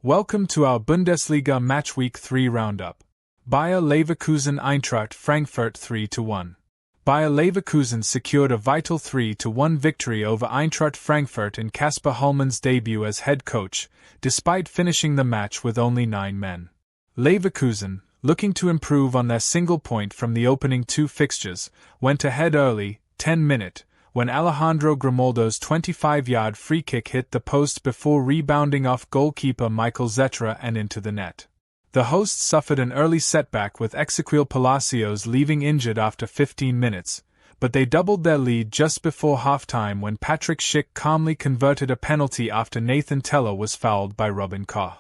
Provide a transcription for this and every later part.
Welcome to our Bundesliga Match Week 3 roundup. Bayer Leverkusen Eintracht Frankfurt 3-1. Bayer Leverkusen secured a vital 3-1 victory over Eintracht Frankfurt in Kasper Hallmann's debut as head coach, despite finishing the match with only 9 men. Leverkusen, looking to improve on their single point from the opening 2 fixtures, went ahead early, 10-minute, when Alejandro Grimaldo's 25-yard free kick hit the post before rebounding off goalkeeper Michael Zetra and into the net. The hosts suffered an early setback with Ezequiel Palacios leaving injured after 15 minutes, but they doubled their lead just before halftime when Patrick Schick calmly converted a penalty after Nathan Teller was fouled by Robin Koch.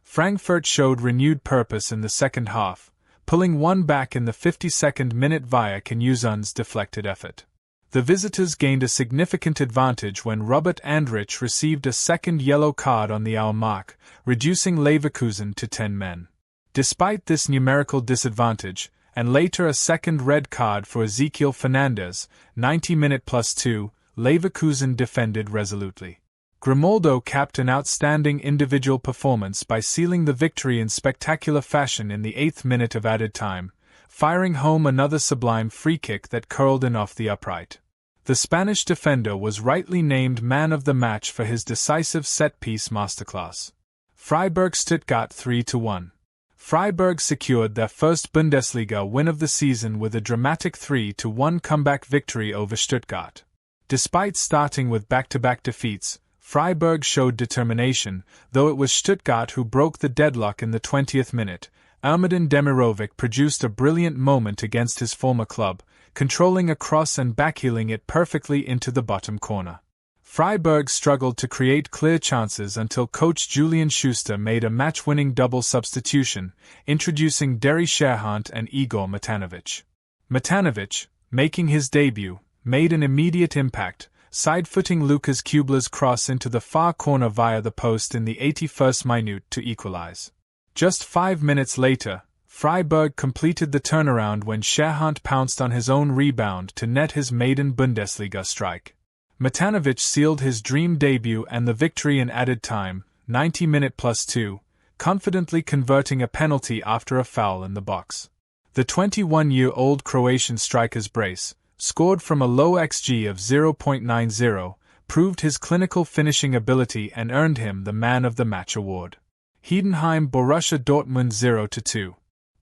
Frankfurt showed renewed purpose in the second half, pulling one back in the 52nd minute via Kanyuzan's deflected effort. The visitors gained a significant advantage when Robert Andrich received a second yellow card on the hour mark, reducing Leverkusen to 10 men. Despite this numerical disadvantage, and later a second red card for Ezequiel Fernandez, 90-minute +2, Leverkusen defended resolutely. Grimaldo capped an outstanding individual performance by sealing the victory in spectacular fashion in the 8th minute of added time, firing home another sublime free kick that curled in off the upright. The Spanish defender was rightly named man of the match for his decisive set-piece masterclass. Freiburg-Stuttgart 3-1. Freiburg secured their first Bundesliga win of the season with a dramatic 3-1 comeback victory over Stuttgart. Despite starting with back-to-back defeats, Freiburg showed determination, though it was Stuttgart who broke the deadlock in the 20th minute. Ermedin Demirovic produced a brilliant moment against his former club, controlling a cross and backheeling it perfectly into the bottom corner. Freiburg struggled to create clear chances until coach Julian Schuster made a match-winning double substitution, introducing Derry Sherhant and Igor Matanovic. Matanovic, making his debut, made an immediate impact, side-footing Lukas Kubler's cross into the far corner via the post in the 81st minute to equalize. Just 5 minutes later, Freiburg completed the turnaround when Sherhant pounced on his own rebound to net his maiden Bundesliga strike. Matanovic sealed his dream debut and the victory in added time, 90-minute +2, confidently converting a penalty after a foul in the box. The 21-year-old Croatian striker's brace, scored from a low XG of 0.90, proved his clinical finishing ability and earned him the Man of the Match award. Heidenheim Borussia Dortmund 0-2.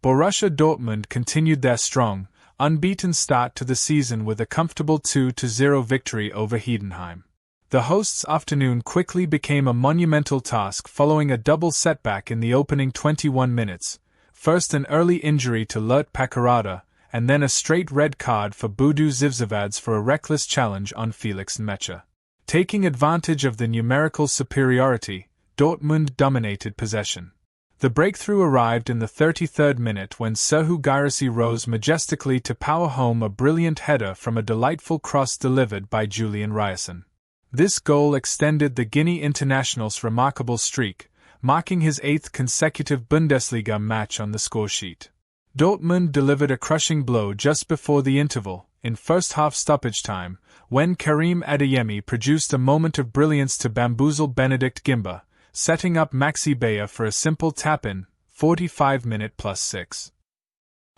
Borussia Dortmund continued their strong, unbeaten start to the season with a comfortable 2-0 victory over Heidenheim. The hosts' afternoon quickly became a monumental task following a double setback in the opening 21 minutes, first an early injury to Lert Pakarada, and then a straight red card for Budu Zivzavads for a reckless challenge on Felix Nmecha. Taking advantage of the numerical superiority, Dortmund dominated possession. The breakthrough arrived in the 33rd minute when Serhou Guirassy rose majestically to power home a brilliant header from a delightful cross delivered by Julian Ryerson. This goal extended the Guinea international's remarkable streak, marking his 8th consecutive Bundesliga match on the scoresheet. Dortmund delivered a crushing blow just before the interval, in first-half stoppage time, when Karim Adeyemi produced a moment of brilliance to bamboozle Benedikt Gimba, setting up Maxi Bayer for a simple tap-in, 45-minute +6.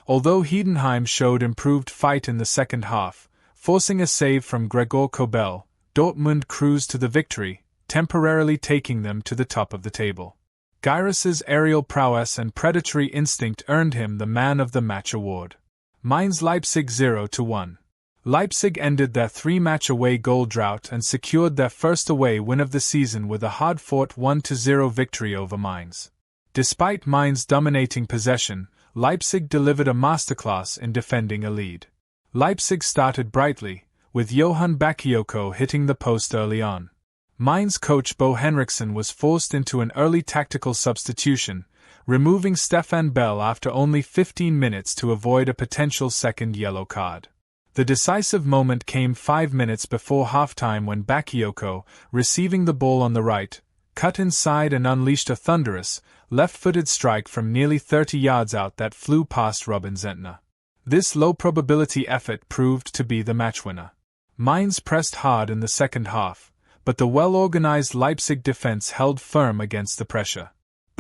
Although Heidenheim showed improved fight in the second half, forcing a save from Gregor Kobel, Dortmund cruised to the victory, temporarily taking them to the top of the table. Guirassy's aerial prowess and predatory instinct earned him the Man of the Match award. Mainz Leipzig 0-1. Leipzig ended their 3-match away goal drought and secured their first away win of the season with a hard-fought 1-0 victory over Mainz. Despite Mainz dominating possession, Leipzig delivered a masterclass in defending a lead. Leipzig started brightly, with Johan Bakayoko hitting the post early on. Mainz coach Bo Henriksen was forced into an early tactical substitution, removing Stefan Bell after only 15 minutes to avoid a potential second yellow card. The decisive moment came 5 minutes before halftime when Bakayoko, receiving the ball on the right, cut inside and unleashed a thunderous, left-footed strike from nearly 30 yards out that flew past Robin Zentner. This low-probability effort proved to be the match winner. Mainz pressed hard in the second half, but the well-organized Leipzig defense held firm against the pressure.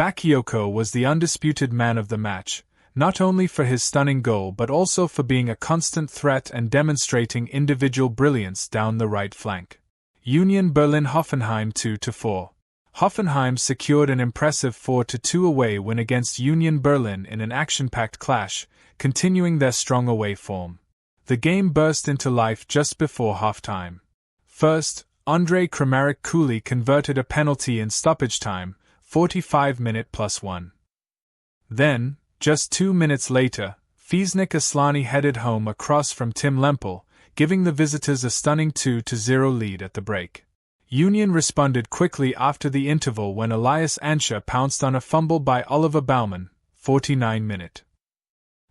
Bakayoko was the undisputed man of the match, not only for his stunning goal but also for being a constant threat and demonstrating individual brilliance down the right flank. Union Berlin-Hoffenheim 2-4. Hoffenheim secured an impressive 4-2 away win against Union Berlin in an action-packed clash, continuing their strong away form. The game burst into life just before halftime. First, Andrei Kramaric-Cooley converted a penalty in stoppage time, 45-minute +1. Then, just 2 minutes later, Fiesnik Aslani headed home a cross from Tim Lempel, giving the visitors a stunning 2-0 lead at the break. Union responded quickly after the interval when Elias Ansha pounced on a fumble by Oliver Baumann, 49-minute.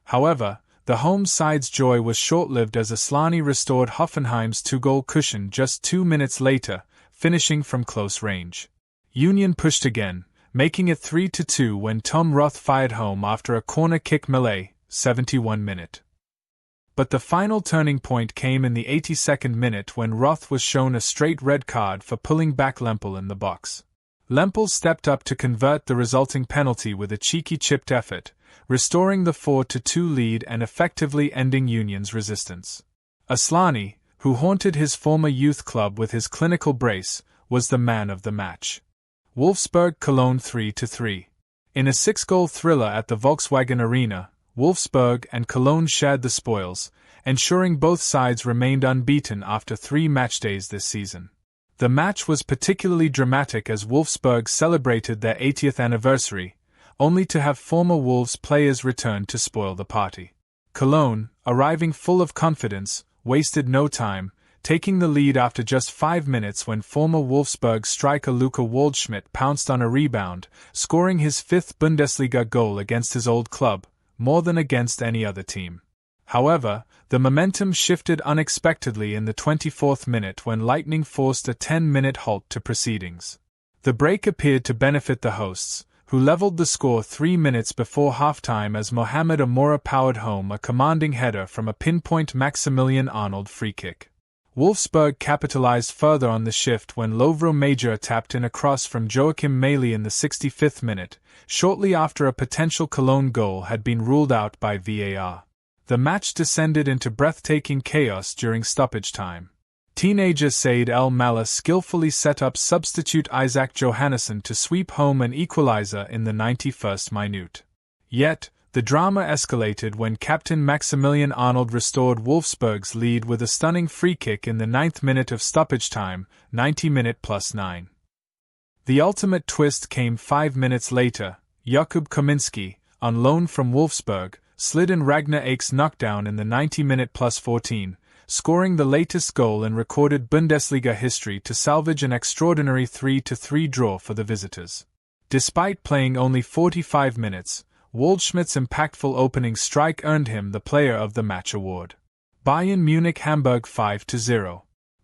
However, the home side's joy was short-lived as Aslani restored Hoffenheim's 2-goal cushion just 2 minutes later, finishing from close range. Union pushed again, making it 3-2 when Tom Roth fired home after a corner kick melee, 71-minute. But the final turning point came in the 82nd minute when Roth was shown a straight red card for pulling back Lempel in the box. Lempel stepped up to convert the resulting penalty with a cheeky chipped effort, restoring the 4-2 lead and effectively ending Union's resistance. Aslani, who haunted his former youth club with his clinical brace, was the man of the match. Wolfsburg-Cologne 3-3. In a 6-goal thriller at the Volkswagen Arena, Wolfsburg and Cologne shared the spoils, ensuring both sides remained unbeaten after 3 matchdays this season. The match was particularly dramatic as Wolfsburg celebrated their 80th anniversary, only to have former Wolves players return to spoil the party. Cologne, arriving full of confidence, wasted no time, taking the lead after just 5 minutes when former Wolfsburg striker Luca Waldschmidt pounced on a rebound, scoring his 5th Bundesliga goal against his old club, more than against any other team. However, the momentum shifted unexpectedly in the 24th minute when Lightning forced a 10-minute halt to proceedings. The break appeared to benefit the hosts, who leveled the score 3 minutes before halftime as Mohamed Amora powered home a commanding header from a pinpoint Maximilian Arnold free kick. Wolfsburg capitalized further on the shift when Lovro Major tapped in a cross from Joachim Meili in the 65th minute, shortly after a potential Cologne goal had been ruled out by VAR. The match descended into breathtaking chaos during stoppage time. Teenager Said El Mallah skillfully set up substitute Isaac Johannesson to sweep home an equalizer in the 91st minute. Yet, the drama escalated when captain Maximilian Arnold restored Wolfsburg's lead with a stunning free kick in the 9th minute of stoppage time, 90-minute +9. The ultimate twist came 5 minutes later. Jakub Kaminski, on loan from Wolfsburg, slid in Ragnar Ake's knockdown in the 90-minute +14, scoring the latest goal in recorded Bundesliga history to salvage an extraordinary 3-3 draw for the visitors. Despite playing only 45 minutes, Waldschmidt's impactful opening strike earned him the Player of the Match award. Bayern Munich-Hamburg 5-0.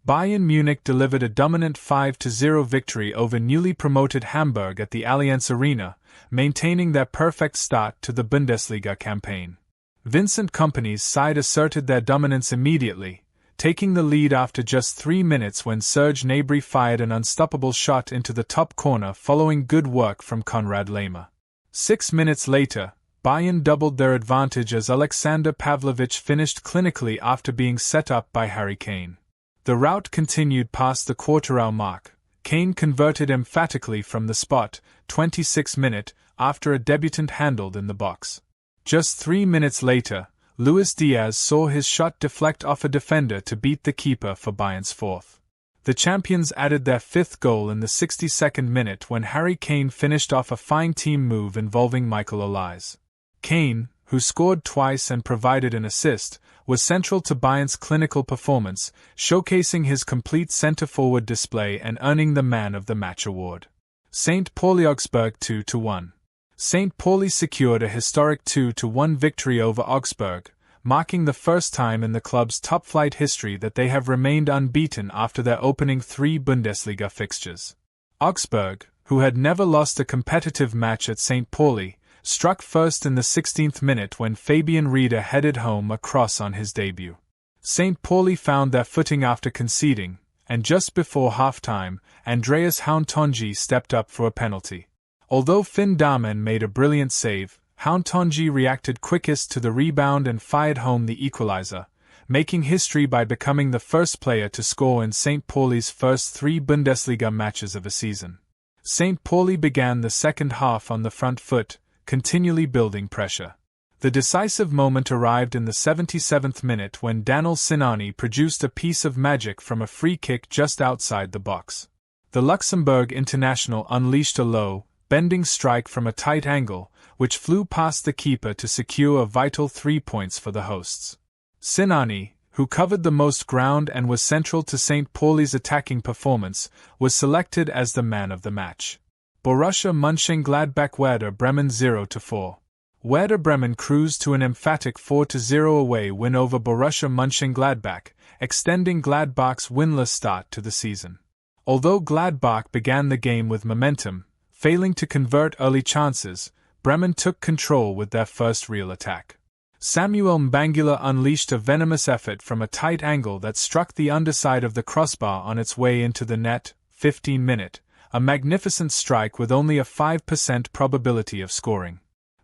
Bayern Munich delivered a dominant 5-0 victory over newly promoted Hamburg at the Allianz Arena, maintaining their perfect start to the Bundesliga campaign. Vincent Kompany's side asserted their dominance immediately, taking the lead after just 3 minutes when Serge Gnabry fired an unstoppable shot into the top corner following good work from Konrad Laimer. 6 minutes later, Bayern doubled their advantage as Alexander Pavlovich finished clinically after being set up by Harry Kane. The rout continued past the quarter-hour mark. Kane converted emphatically from the spot, 26 minutes, after a debutant handled in the box. Just 3 minutes later, Luis Diaz saw his shot deflect off a defender to beat the keeper for Bayern's 4th. The champions added their 5th goal in the 62nd minute when Harry Kane finished off a fine team move involving Michael Olise. Kane, who scored twice and provided an assist, was central to Bayern's clinical performance, showcasing his complete centre-forward display and earning the Man of the Match award. St. Pauli Augsburg 2-1. St. Pauli secured a historic 2-1 victory over Augsburg, marking the first time in the club's top-flight history that they have remained unbeaten after their opening 3 Bundesliga fixtures. Augsburg, who had never lost a competitive match at St. Pauli, struck first in the 16th minute when Fabian Rieder headed home a cross on his debut. St. Pauli found their footing after conceding, and just before half-time, Andreas Hauntonji stepped up for a penalty. Although Finn Dahmen made a brilliant save, Hauntonji reacted quickest to the rebound and fired home the equalizer, making history by becoming the first player to score in St. Pauli's first 3 Bundesliga matches of a season. St. Pauli began the second half on the front foot, continually building pressure. The decisive moment arrived in the 77th minute when Daniel Sinani produced a piece of magic from a free kick just outside the box. The Luxembourg international unleashed a low, bending strike from a tight angle, which flew past the keeper to secure a vital 3 points for the hosts. Sinani, who covered the most ground and was central to St. Pauli's attacking performance, was selected as the man of the match. Borussia Mönchengladbach Werder Bremen 0-4. Werder Bremen cruised to an emphatic 4-0 away win over Borussia Mönchengladbach, extending Gladbach's winless start to the season. Although Gladbach began the game with momentum, failing to convert early chances, Bremen took control with their first real attack. Samuel Mbangula unleashed a venomous effort from a tight angle that struck the underside of the crossbar on its way into the net, 15-minute, a magnificent strike with only a 5% probability of scoring.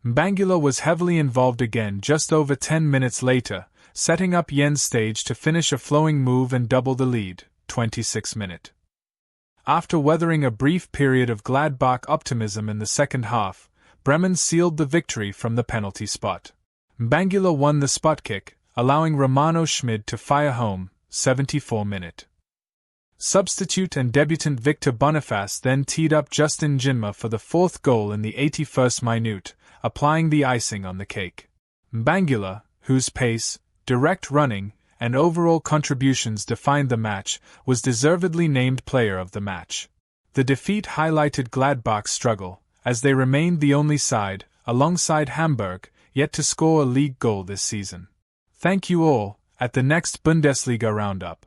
Mbangula was heavily involved again just over 10 minutes later, setting up Jens Stage to finish a flowing move and double the lead, 26-minute. After weathering a brief period of Gladbach optimism in the second half, Bremen sealed the victory from the penalty spot. Mbangula won the spot kick, allowing Romano Schmid to fire home, 74-minute. Substitute and debutant Victor Boniface then teed up Justin Jinma for the 4th goal in the 81st minute, applying the icing on the cake. Mbangula, whose pace, direct running, and overall contributions defined the match, was deservedly named player of the match. The defeat highlighted Gladbach's struggle, as they remained the only side, alongside Hamburg, yet to score a league goal this season. Thank you all. At the next Bundesliga roundup.